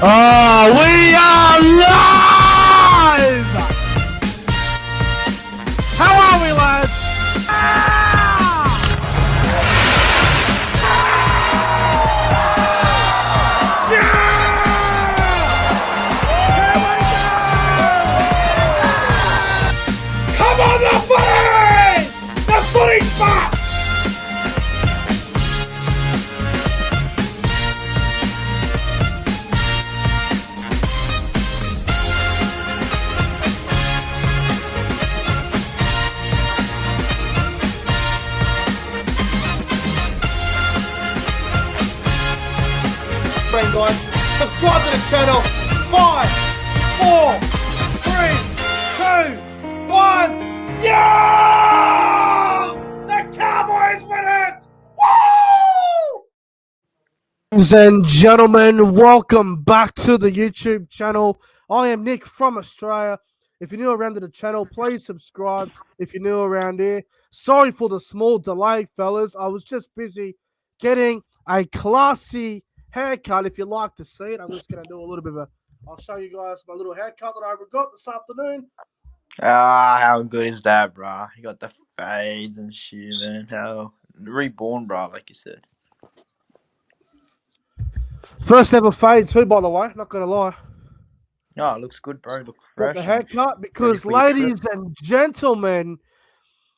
Oh, we are live! How are we, lads? Come on, the footy! The footy spot! Guys, subscribe to the channel. 5, 4, 3, 2, 1. Yeah! The Cowboys win it! Woo! Ladies and gentlemen, welcome back to the YouTube channel. I am Nick from Australia. If you're new around to the channel, please subscribe. If you're new around here, sorry for the small delay, fellas. I was just busy getting a classy haircut. If you'd like to see it, I'm just going to do a little bit of I'll show you guys my little haircut that I got this afternoon. How good is that, bro? You got the fades and shit, man. How reborn, bro, like you said. First ever fade too, by the way. Not going to lie. No, it looks good, bro. Look fresh. Got the haircut because, ladies and gentlemen,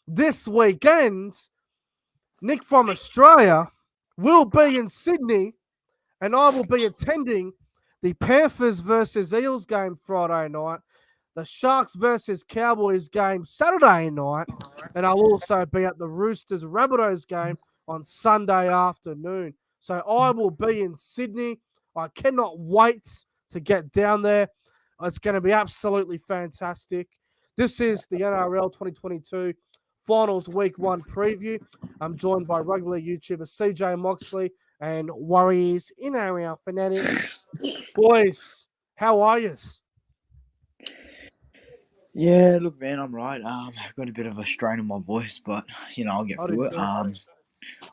this weekend, Nick from Australia will be in Sydney, and I will be attending the Panthers versus Eels game Friday night, the Sharks versus Cowboys game Saturday night, and I'll also be at the Roosters Rabbitohs game on Sunday afternoon. So I will be in Sydney. I cannot wait to get down there. It's going to be absolutely fantastic. This is the NRL 2022 Finals Week 1 preview. I'm joined by rugby league YouTuber CJ Moxley and Warriors NRL fanatics. Boys, how are you? Yeah, look, man, I'm right. I've got a bit of a strain in my voice, but, I'll get through it.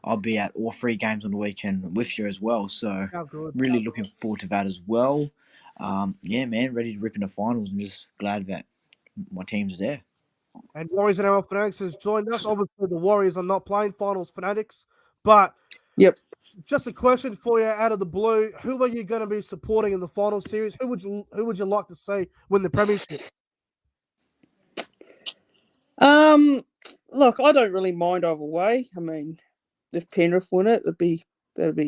I'll be at all 3 games on the weekend with you as well, so really looking forward to that as well. Yeah, man, ready to rip into finals and just glad that my team's there. And Warriors and NRL fanatics has joined us. Obviously, the Warriors are not playing finals fanatics, but just a question for you out of the blue: who are you going to be supporting in the final series? Who would you like to see win the premiership? Look, I don't really mind either way. I mean, if Penrith win it, that'd be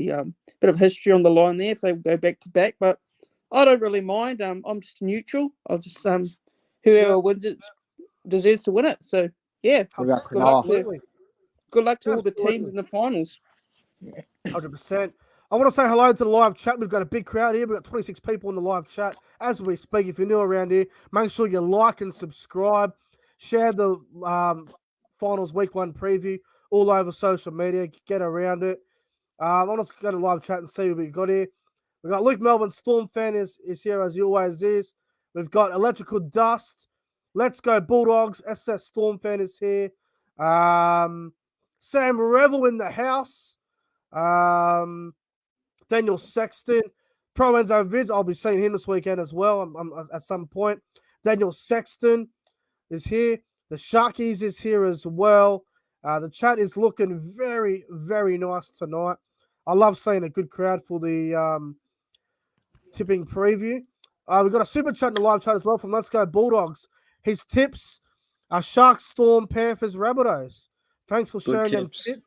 a bit of history on the line there if they go back to back. But I don't really mind. I'm just neutral. I'll just whoever wins it deserves to win it. So yeah, good luck to all the teams in the finals. 100%. I want to say hello to the live chat. We've got a big crowd here. We've got 26 people in the live chat as we speak. If you're new around here, make sure you like and subscribe. Share the Finals Week 1 preview all over social media. Get around it. I'll just go to live chat and see what we've got here. We've got Luke Melbourne, Storm fan is here as he always is. We've got Electrical Dust. Let's go Bulldogs. SS Storm fan is here. Sam Revel in the house. Daniel Sexton. Pro Enzo Vids. I'll be seeing him this weekend as well. I'm at some point. Daniel Sexton is here. The Sharkies is here as well. The chat is looking very, very nice tonight. I love seeing a good crowd for the tipping preview. We've got a super chat in the live chat as well from Let's Go Bulldogs. His tips are Sharks, Storm, Panthers, Rabbitohs. Thanks for sharing them tips.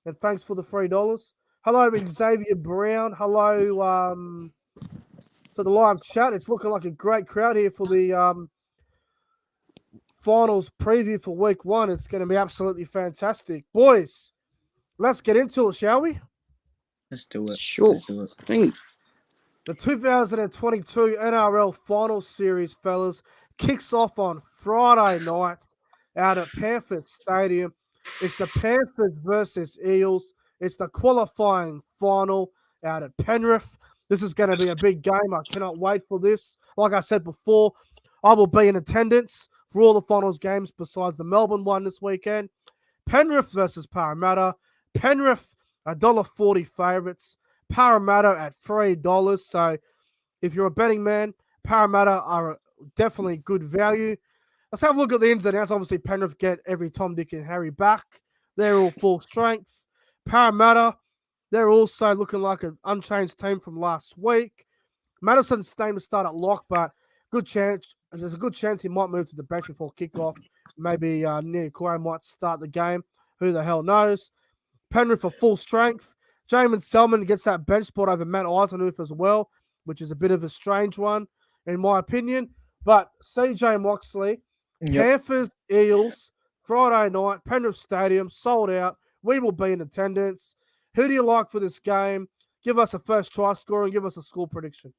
And thanks for the $3. Hello, Xavier Brown. Hello to the live chat. It's looking like a great crowd here for the finals preview for week 1. It's going to be absolutely fantastic. Boys, let's get into it, shall we? Let's do it. Sure. Let's do it. The 2022 NRL Finals Series, fellas, kicks off on Friday night out at Panthers Stadium. It's the Panthers versus Eels. It's the qualifying final out at Penrith. This is going to be a big game. I cannot wait for this. Like I said before, I will be in attendance for all the finals games besides the Melbourne one this weekend. Penrith versus Parramatta. Penrith, $1.40 favourites. Parramatta at $3. So If you're a betting man, Parramatta are definitely good value. Let's have a look at the ins and outs. Obviously, Penrith get every Tom, Dick, and Harry back. They're all full strength. Parramatta, they're also looking like an unchanged team from last week. Madison's staying to start at lock, but good chance. There's a good chance he might move to the bench before kickoff. Maybe Nia Corey might start the game. Who the hell knows? Penrith for full strength. Jamin Selman gets that bench spot over Matt Eisenhuth as well, which is a bit of a strange one, in my opinion. But CJ Moxley, Panthers, Eels, Friday night, Penrith Stadium, sold out. We will be in attendance. Who do you like for this game? Give us a first try score and give us a score prediction.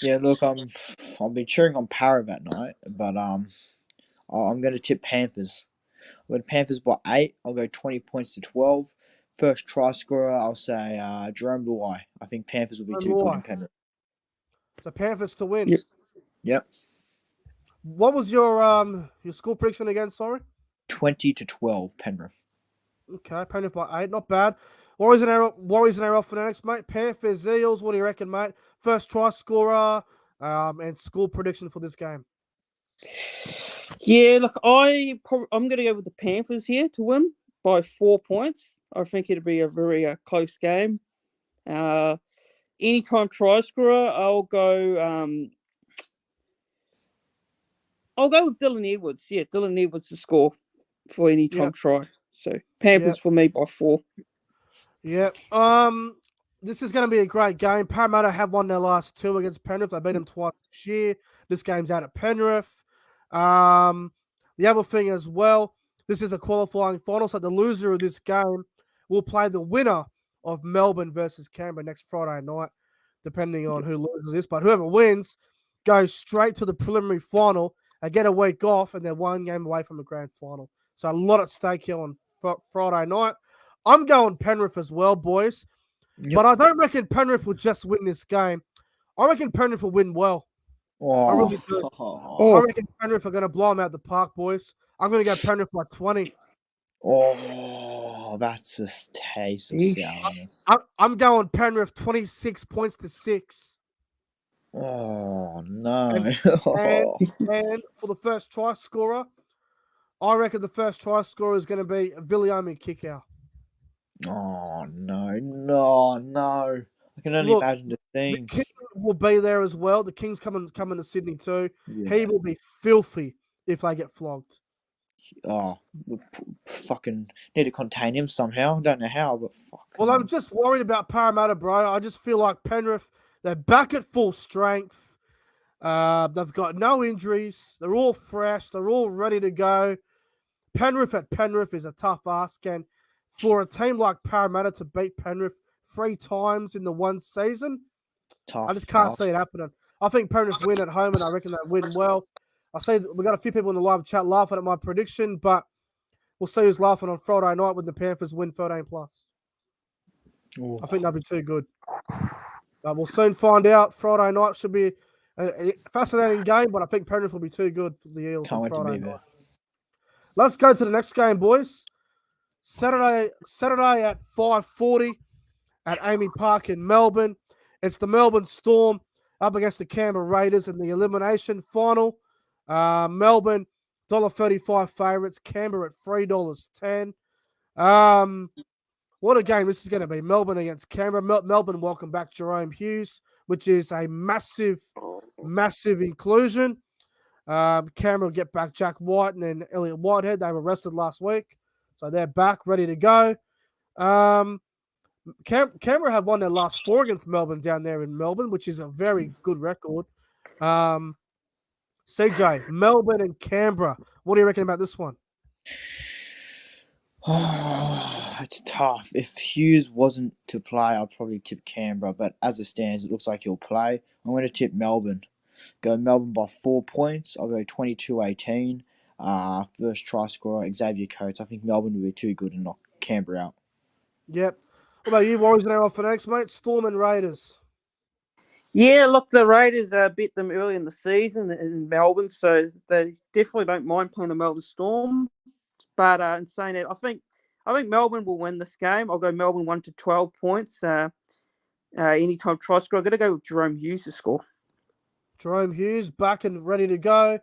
Yeah, look, I'll be cheering on Para that night, but I'm going to tip Panthers. I'm going to Panthers by 8. I'll go 20 points to 12. First try scorer, I'll say Jerome Luai. I think Panthers will be too good in Penrith. So Panthers to win. Yep. What was your score prediction again? Sorry. 20 to 12, Penrith. Okay, Penrith by 8, not bad. Warriors and ARL Fanatics, mate. Panthers, Eels, what do you reckon, mate? First try scorer and score prediction for this game. Yeah, look, I'm going to go with the Panthers here to win by 4 points. I think it'll be a very close game. Anytime try scorer, I'll go with Dylan Edwards. Yeah, Dylan Edwards to score for anytime try. So Panthers for me by 4. Yeah. This is going to be a great game. Parramatta have won their last 2 against Penrith. They beat them twice this year. This game's out at Penrith. The other thing as well, this is a qualifying final, so the loser of this game will play the winner of Melbourne versus Canberra next Friday night, depending on who loses this. But whoever wins goes straight to the preliminary final and get a week off, and they're 1 game away from the grand final. So a lot at stake here on Friday night. I'm going Penrith as well, boys. Yep. But I don't reckon Penrith will just win this game. I reckon Penrith will win well. I really do. I reckon Penrith are going to blow them out the park, boys. I'm going to go Penrith by 20. Oh, that's a taste of sourness. I'm going Penrith 26 points to 6. Oh, no. And for the first try scorer, I reckon the first try scorer is going to be Viliami Kikau. Oh, no. I can only imagine the scenes. The King will be there as well. The King's coming to Sydney too. Yeah. He will be filthy if they get flogged. Oh, fucking need to contain him somehow. Don't know how, but fuck. Well, I'm just worried about Parramatta, bro. I just feel like Penrith, they're back at full strength. They've got no injuries. They're all fresh. They're all ready to go. Penrith at Penrith is a tough ask, and for a team like Parramatta to beat Penrith 3 times in the one season, I just can't see it happening. I think Penrith win at home, and I reckon they win well. I see we got a few people in the live chat laughing at my prediction, but we'll see who's laughing on Friday night when the Panthers win 13+. I think that'll be too good. But we'll soon find out. Friday night should be a fascinating game, but I think Penrith will be too good for the Eels on Friday night. Let's go to the next game, boys. Saturday at 5:40 at Amy Park in Melbourne. It's the Melbourne Storm up against the Canberra Raiders in the elimination final. Melbourne, $1.35 favourites. Canberra at $3.10. What a game this is going to be. Melbourne against Canberra. Melbourne welcome back Jerome Hughes, which is a massive inclusion. Canberra will get back Jack White and Elliot Whitehead. They were arrested last week, so they're back, ready to go. Canberra have won their last 4 against Melbourne down there in Melbourne, which is a very good record. CJ, Melbourne and Canberra. What do you reckon about this one? Oh, it's tough. If Hughes wasn't to play, I'd probably tip Canberra. But as it stands, it looks like he'll play. I'm going to tip Melbourne. Go Melbourne by 4 points. I'll go 22-18. First try scorer, Xavier Coates. I think Melbourne will be too good and knock Canberra out. Yep. What about you, Warriors and ARL Fanatics, mate? Storm and Raiders. Yeah, look, the Raiders beat them early in the season in Melbourne, so they definitely don't mind playing the Melbourne Storm. But in saying that, I think Melbourne will win this game. I'll go Melbourne 1 to 12 points. anytime try score. I'm going to go with Jerome Hughes to score. Jerome Hughes back and ready to go.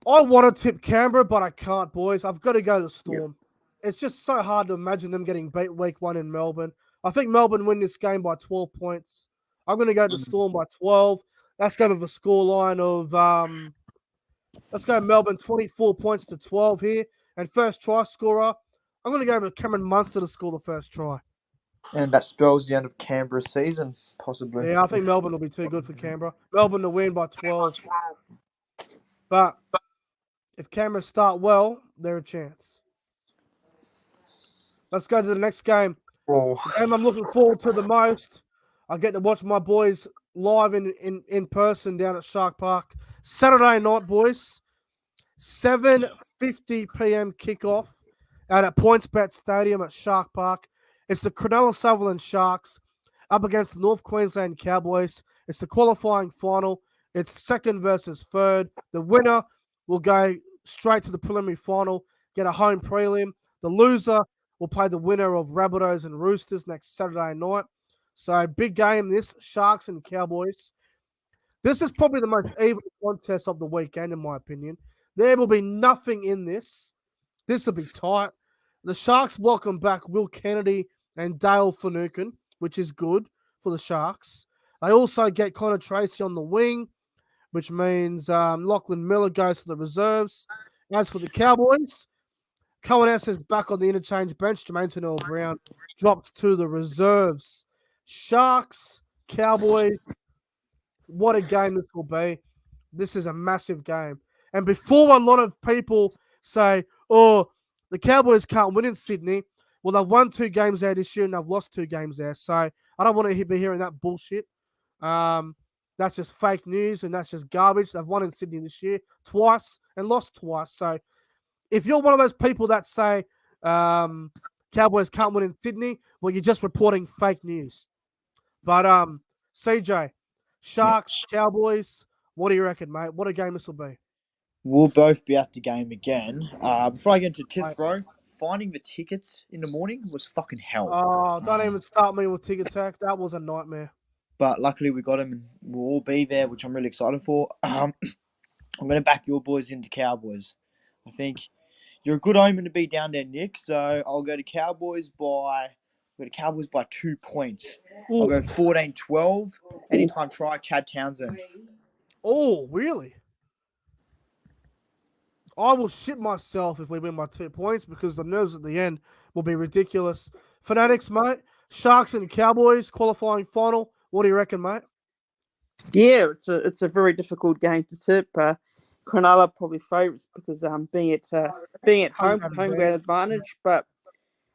I want to tip Canberra, but I can't, boys. I've got to go to the Storm. Yep. It's just so hard to imagine them getting beat week 1 in Melbourne. I think Melbourne win this game by 12 points. I'm going to go to the Storm by 12. Let's go with a scoreline of let's go Melbourne 24 points to 12 here. And first try scorer, I'm going to go with Cameron Munster to score the first try. And that spells the end of Canberra's season, possibly. Yeah, I think Melbourne will be too good for Canberra. Melbourne to win by 12. But if Canberra start well, they're a chance. Let's go to the next game. Oh. The game I'm looking forward to the most. I get to watch my boys live in person down at Shark Park. Saturday night, boys. 7:50 p.m. kickoff out at PointsBet Stadium at Shark Park. It's the Cronulla Sutherland Sharks up against the North Queensland Cowboys. It's the qualifying final. It's second versus third. The winner will go straight to the preliminary final, get a home prelim. The loser will play the winner of Rabbitohs and Roosters next Saturday night. So big game this, Sharks and Cowboys. This is probably the most even contest of the weekend, in my opinion. There will be nothing in this. This will be tight. The Sharks welcome back Will Kennedy and Dale Finucane, which is good for the Sharks. They also get Connor Tracy on the wing, which means Lachlan Miller goes to the reserves. As for the Cowboys, Cohen S is back on the interchange bench. Jermaine Tennell-Brown drops to the reserves. Sharks, Cowboys, what a game this will be. This is a massive game. And before a lot of people say, oh, the Cowboys can't win in Sydney, well, they've won 2 games there this year and they've lost 2 games there. So I don't want to be hearing that bullshit. That's just fake news and that's just garbage. They've won in Sydney this year twice and lost twice. So if you're one of those people that say Cowboys can't win in Sydney, well, you're just reporting fake news. But CJ, Sharks, Cowboys, what do you reckon, mate? What a game this will be. We'll both be at the game again. Before I get into tips, bro, finding the tickets in the morning was fucking hell. Oh, don't even start me with ticket tech. That was a nightmare. But luckily we got them and we'll all be there, which I'm really excited for. I'm going to back your boys into Cowboys. I think you're a good omen to be down there, Nick. So I'll go to Cowboys by 2 points. Ooh. I'll go 14-12. Anytime try, Chad Townsend. Oh, really? I will shit myself if we win by 2 points because the nerves at the end will be ridiculous. Fanatics, mate. Sharks and Cowboys qualifying final. What do you reckon, mate? Yeah, it's a very difficult game to tip. Cronulla probably favourites because being at home ground advantage. But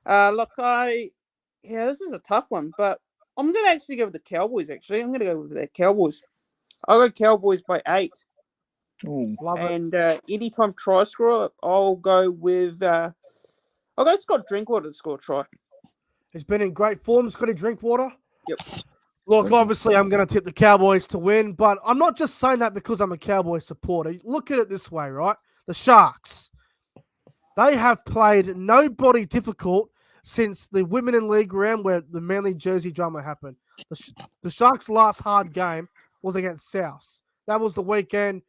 look, this is a tough one. But I'm going to actually go with the Cowboys. Actually, I'm going to go with the Cowboys. I'll go Cowboys by 8. Ooh, and anytime try scorer, I'll go Scott Drinkwater to score a try. He's been in great form, Scotty Drinkwater. Yep. Look, obviously I'm going to tip the Cowboys to win, but I'm not just saying that because I'm a Cowboys supporter. Look at it this way, right? The Sharks, they have played nobody difficult since the Women in League round where the Manly jersey drama happened. The Sharks' last hard game was against South. That was the weekend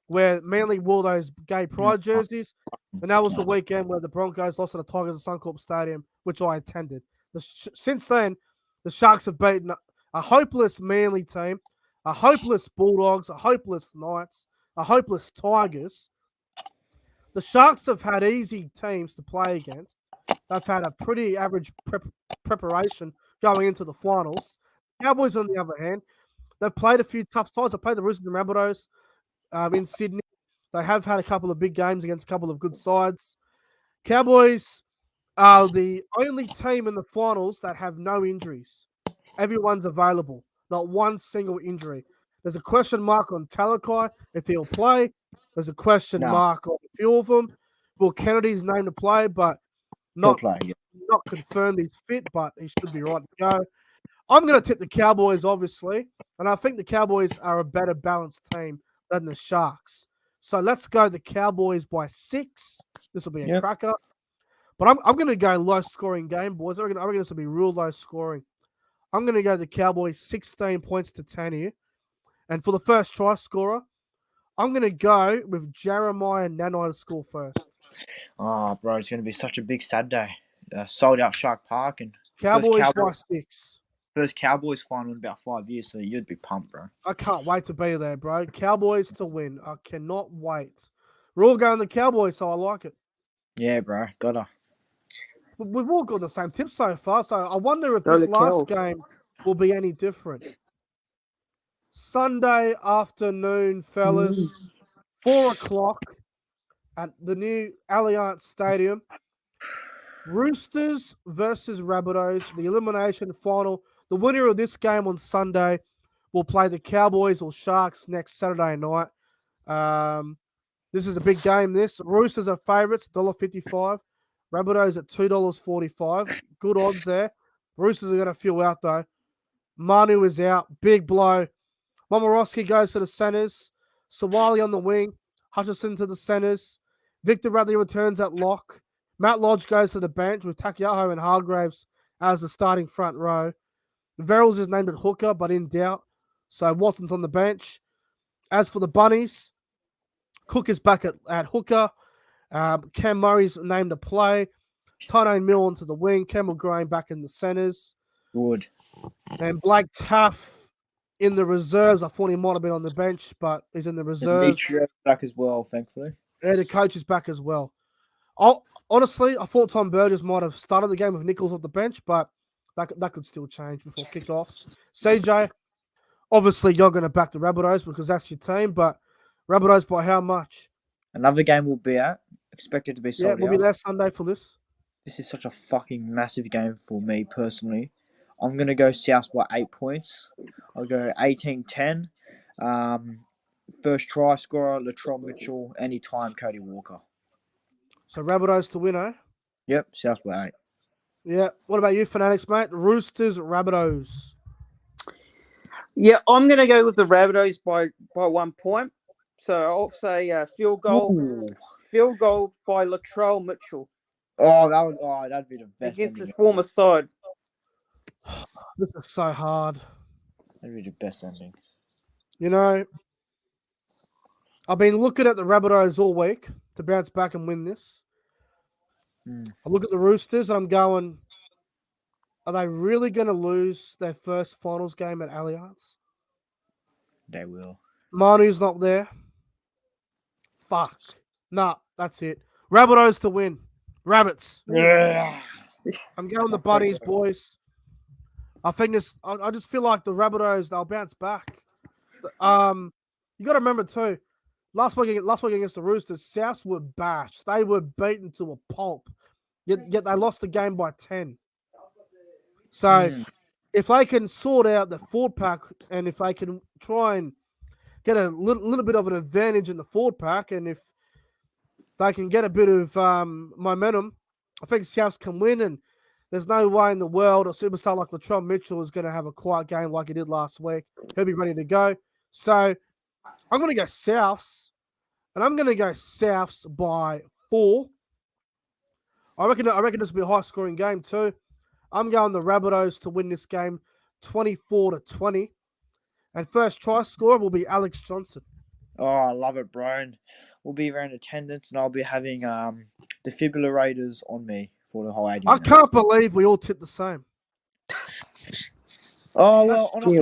where Manly wore those gay pride jerseys, and that was the weekend where the Broncos lost to the Tigers at Suncorp Stadium, which I attended. Since then, the Sharks have beaten a hopeless Manly team, a hopeless Bulldogs, a hopeless Knights, a hopeless Tigers. The Sharks have had easy teams to play against. They've had a pretty average preparation going into the finals. Cowboys, on the other hand, they've played a few tough sides. They played the Roosters and Rabbitohs in Sydney. They have had a couple of big games against a couple of good sides. Cowboys are the only team in the finals that have no injuries. Everyone's available. Not one single injury. There's a question mark on Talakai if he'll play. There's a question mark on a few of them. Will Kennedy's named to play, but not confirmed he's fit, but he should be right to go. I'm going to tip the Cowboys, obviously, and I think the Cowboys are a better balanced team than the Sharks. So let's go the Cowboys by 6. This will be a cracker. But I'm going to go low-scoring game, boys. I reckon this will be real low-scoring. I'm going to go the Cowboys 16 points to 10 here. And for the first try scorer, I'm going to go with Jeremiah Nanai to score first. Oh, bro, it's going to be such a big Saturday. Sold out Shark Park and Cowboys by 6. First Cowboys final in about 5 years, so you'd be pumped, bro. I can't wait to be there, bro. Cowboys to win. I cannot wait. We're all going the Cowboys, so I like it. Yeah, bro. Gotta. We've all got the same tips so far, so I wonder if this last game will be any different. Sunday afternoon, fellas, 4 o'clock at the new Allianz Stadium. Roosters versus Rabbitohs, the elimination final. The winner of this game on Sunday will play the Cowboys or Sharks next Saturday night. This is a big game, this. Roosters are favourites, $1.55. Rabbitohs at $2.45. Good odds there. Roosters are going to feel out, though. Manu is out. Big blow. Momorowski goes to the centres. Sawali on the wing. Hutchison to the centres. Victor Radley returns at lock. Matt Lodge goes to the bench with Takiaho and Hargraves as the starting front row. Verrills is named at hooker, but in doubt. So Watson's on the bench. As for the Bunnies, Cook is back at hooker. Cam Murray's named to play. Tyrone Mill onto the wing. Campbell Graham back in the centres. Good. And Blake Taff in the reserves. I thought he might have been on the bench, but he's in the reserves. Mitch back as well, thankfully. Yeah, the coach is back as well. Honestly, I thought Tom Burgess might have started the game with Nichols off the bench, but that could still change before kickoff. CJ, obviously you're going to back the Rabbitohs because that's your team, but Rabbitohs by how much? Another game we'll be at. Expected to be sold out. Yeah, we'll be there Sunday for this. This is such a fucking massive game for me personally. I'm going to go South by 8 points. I'll go 18-10. First try scorer, Latrell Mitchell. Anytime, Cody Walker. So Rabbitohs to win, eh? Yep, South by 8. Yeah. What about you, Fanatics, mate? Roosters, Rabbitohs. Yeah, I'm going to go with the Rabbitohs by 1 point. So I'll say field goal by Latrell Mitchell. That'd be the best against ending. his former side. This is so hard. That'd be the best ending. You know, I've been looking at the Rabbitohs all week to bounce back and win this. I look at the Roosters and I'm going, are they really going to lose their first finals game at Allianz? They will. Manu's not there. Fuck. Nah, that's it. Rabbitohs to win. Rabbits. Yeah. I'm going the Bunnies, boys. I think this. I just feel like the Rabbitohs, they'll bounce back. You got to remember too. Last week against the Roosters, Souths were bashed. They were beaten to a pulp. Yet they lost the game by 10. So if they can sort out the forward pack and if they can try and get a little bit of an advantage in the forward pack, and if they can get a bit of momentum, I think Souths can win. And there's no way in the world a superstar like Latrell Mitchell is going to have a quiet game like he did last week. He'll be ready to go. So I'm going to go Souths, and I'm going to go Souths by 4. I reckon this will be a high-scoring game too. I'm going the Rabbitohs to win this game 24-20. And first try scorer will be Alex Johnson. Oh, I love it, bro. And we'll be around attendance, and I'll be having defibrillators on me for the whole 80 minutes. I can't believe we all tipped the same. Oh, well, honestly,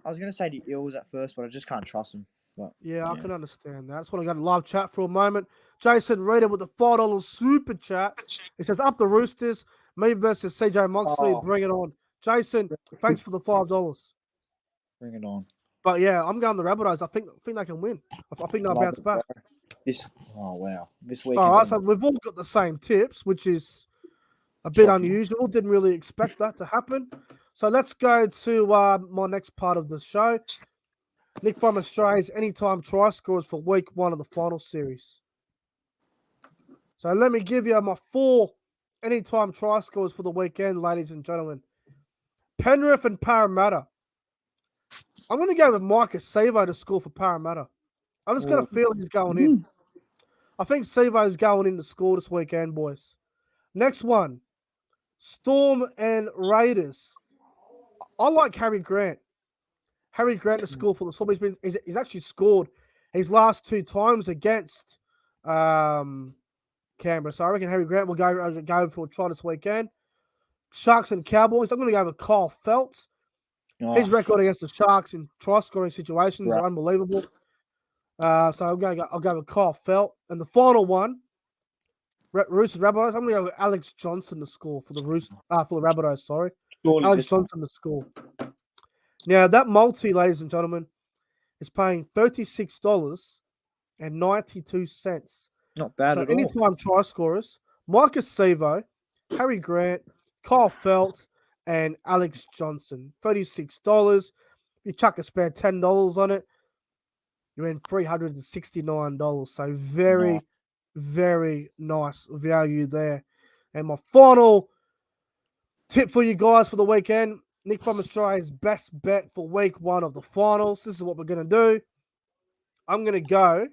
I was going to say the Eels at first, but I just can't trust them. But, yeah, I can understand that. I just want to go to live chat for a moment. Jason Reader with the $5 super chat. It says, up the Roosters, me versus CJ Moxley. Bring it on. Jason, thanks for the $5. Bring it on. But yeah, I'm going the Rabbitohs. I think they can win. I think they'll bounce back. Wow. This week. All right, so we've all got the same tips, which is a bit unusual. Didn't really expect that to happen. So let's go to my next part of the show. Nick from Australia's anytime try scores for week 1 of the final series. So let me give you my 4 anytime try scores for the weekend, ladies and gentlemen. Penrith and Parramatta. I'm going to go with Micah Sevo to score for Parramatta. I just got a feeling he's going in. I think Sevo's going in to score this weekend, boys. Next one, Storm and Raiders. I like Harry Grant. Harry Grant to score for the Storm. He's actually scored his last 2 times against Canberra. So I reckon Harry Grant will go for a try this weekend. Sharks and Cowboys. I'm going to go with Kyle Feldt. His record against the Sharks in try-scoring situations are unbelievable. So I'll go with Kyle Feldt. And the final one, Roosters Rabbitohs. I'm going to go with Alex Johnson to score for the Rabbitohs. Sorry, Alex Johnson to score. Now that multi, ladies and gentlemen, is paying $36.92. Not bad at all. Anytime try scorers: Marcus Sevo, Harry Grant, Kyle Feldt, and Alex Johnson. $36. If you chuck a spare $10 on it, you're in $369. So very, very nice value there. And my final tip for you guys for the weekend: Nick from Australia's best bet for week 1 of the finals. This is what we're going to do. I'm going to go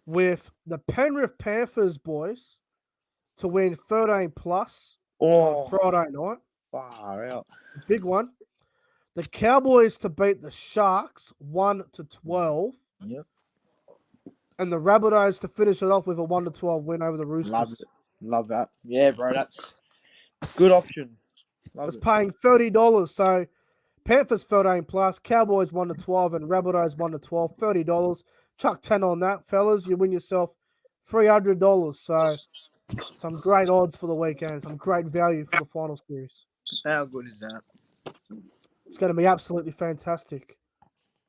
with the Penrith Panthers boys to win 13 plus on Friday night. Far out. Big one. The Cowboys to beat the Sharks 1-12. Yep. And the Rabbitohs to finish it off with a 1-12 win over the Roosters. Love that. Yeah, bro, that's good options. It's paying $30. So Panthers 13 plus, Cowboys 1-12, and Rabbitohs 1-12. $30. Chuck 10 on that, fellas. You win yourself $300. So some great odds for the weekend. Some great value for the final series. How good is that? It's going to be absolutely fantastic.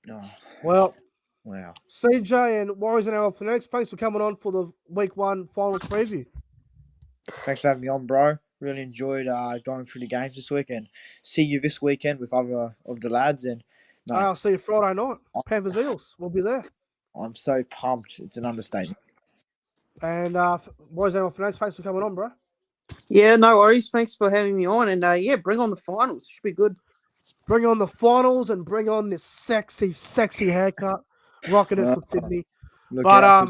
Oh. Well, wow. CJ and Warriors and NRL for next. Thanks for coming on for the week 1 finals preview. Thanks for having me on, bro. Really enjoyed going through the games this weekend. See you this weekend with other of the lads. And I'll see you Friday night. Panthers Eels. We'll be there. I'm so pumped. It's an understatement. And Warriors and NRL for next. Thanks for coming on, bro. Yeah, no worries. Thanks for having me on. And bring on the finals. Should be good. Bring on the finals and bring on this sexy, sexy haircut. Rocking it for Sydney. But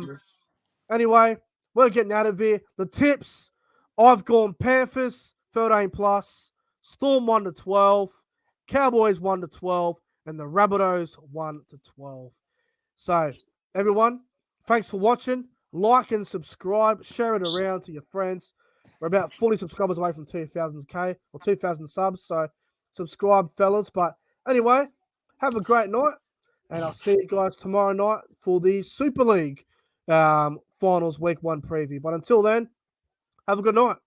anyway, we're getting out of here. The tips: I've gone Panthers 13 plus, Storm 1-12, Cowboys 1-12, and the Rabbitohs 1-12. So everyone, thanks for watching. Like and subscribe. Share it around to your friends. We're about 40 subscribers away from 2,000 subs. So subscribe, fellas. But anyway, have a great night. And I'll see you guys tomorrow night for the Super League finals week 1 preview. But until then, have a good night.